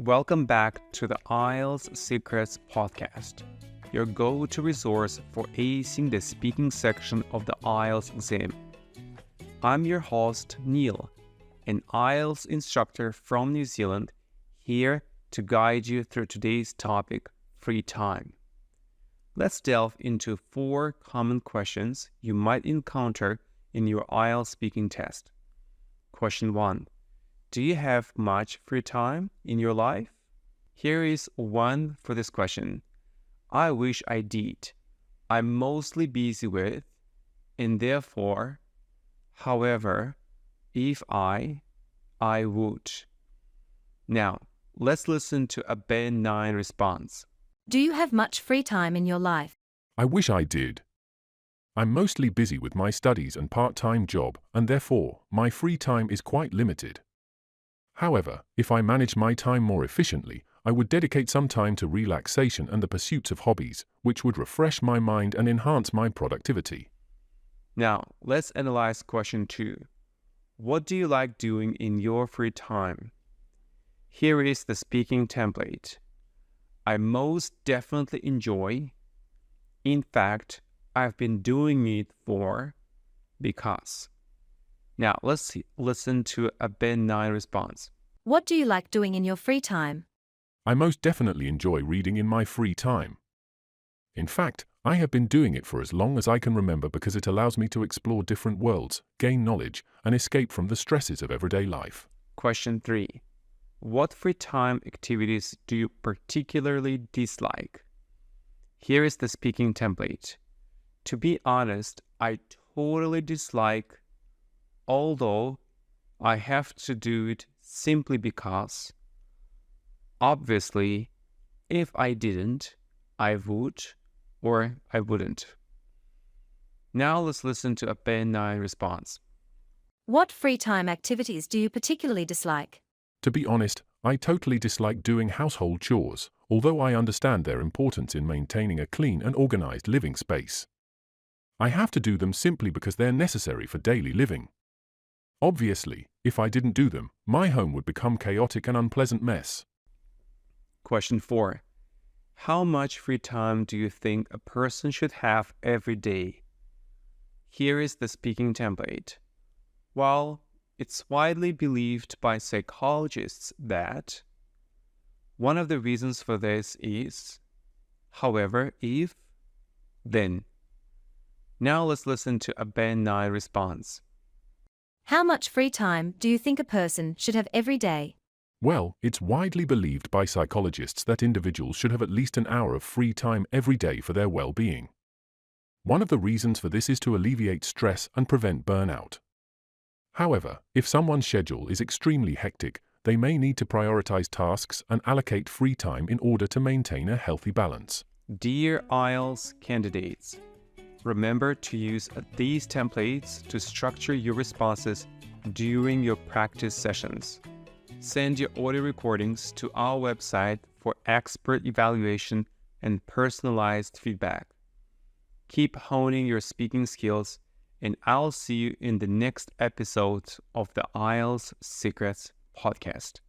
Welcome back to the IELTS Secrets podcast, your go-to resource for acing the speaking section of the IELTS exam. I'm your host, Neil, an IELTS instructor from New Zealand, here to guide you through today's topic, free time. Let's delve into 4 common questions you might encounter in your IELTS speaking test. Question 1. Do you have much free time in your life? Here is one for this question. I wish I did. I'm mostly busy with, and therefore, however, if I would. Now, let's listen to a Band 9 response. Do you have much free time in your life? I wish I did. I'm mostly busy with my studies and part-time job, and therefore, my free time is quite limited. However, if I manage my time more efficiently, I would dedicate some time to relaxation and the pursuits of hobbies, which would refresh my mind and enhance my productivity. Now, let's analyze question 2. What do you like doing in your free time? Here is the speaking template. I most definitely enjoy. In fact, I've been doing it for because. Now, let's listen to a Band 9 response. What do you like doing in your free time? I most definitely enjoy reading in my free time. In fact, I have been doing it for as long as I can remember because it allows me to explore different worlds, gain knowledge, and escape from the stresses of everyday life. Question 3. What free time activities do you particularly dislike? Here is the speaking template. To be honest, I totally dislike, although I have to do it simply because. Obviously, if I didn't, I would or I wouldn't. Now let's listen to a Band 9 response. What free time activities do you particularly dislike? To be honest, I totally dislike doing household chores, although I understand their importance in maintaining a clean and organized living space. I have to do them simply because they're necessary for daily living. Obviously, if I didn't do them, my home would become chaotic and unpleasant mess. Question 4. How much free time do you think a person should have every day? Here is the speaking template. While it's widely believed by psychologists that one of the reasons for this is, however, if, then. Now let's listen to a Band 9 response. How much free time do you think a person should have every day? Well, it's widely believed by psychologists that individuals should have at least an hour of free time every day for their well-being. One of the reasons for this is to alleviate stress and prevent burnout. However, if someone's schedule is extremely hectic, they may need to prioritize tasks and allocate free time in order to maintain a healthy balance. Dear IELTS candidates, remember to use these templates to structure your responses during your practice sessions. Send your audio recordings to our website for expert evaluation and personalized feedback. Keep honing your speaking skills, and I'll see you in the next episode of the IELTS Secrets podcast.